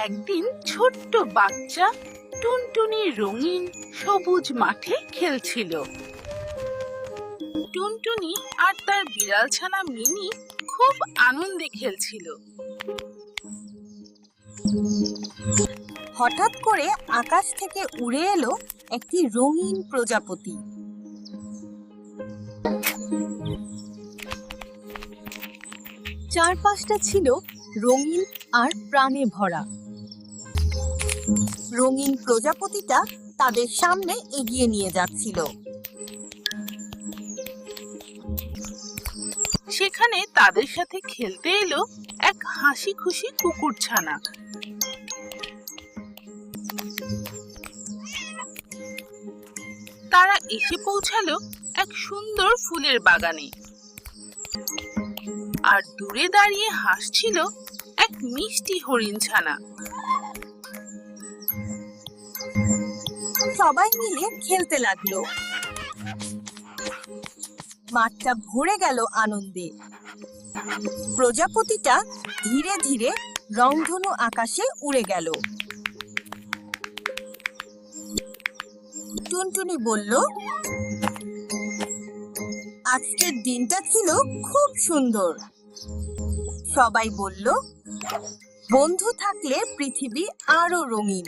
একদিন ছোট্ট বাচ্চা টুনটুনি রঙিন সবুজ মাঠে খেলছিল। টুনটুনি আর তার বিড়াল ছানা মিনি খুব আনন্দে খেলছিল। হঠাৎ করে আকাশ থেকে উড়ে এলো একটি রঙিন প্রজাপতি। চারপাশটা ছিল রঙিন আর প্রাণে ভরা। রঙিন প্রজাপতিটা তাদের সামনে এগিয়ে নিয়ে যাচ্ছিল। সেখানে তাদের সাথে খেলতে এলো এক হাসি খুশি কুকুর ছানা। তারা এসে পৌঁছালো এক সুন্দর ফুলের বাগানে। আর দূরে দাঁড়িয়ে হাসছিল এক মিষ্টি হরিণ ছানা। সবাই মিলে খেলতে লাগলো। মাঠটা ভরে গেল আনন্দে। প্রজাপতিটা ধীরে ধীরে রংধনু আকাশে উড়ে গেল। টুনটুনি বলল, আজকের দিনটা ছিল খুব সুন্দর। সবাই বলল, বন্ধু থাকলে পৃথিবী আরো রঙিন।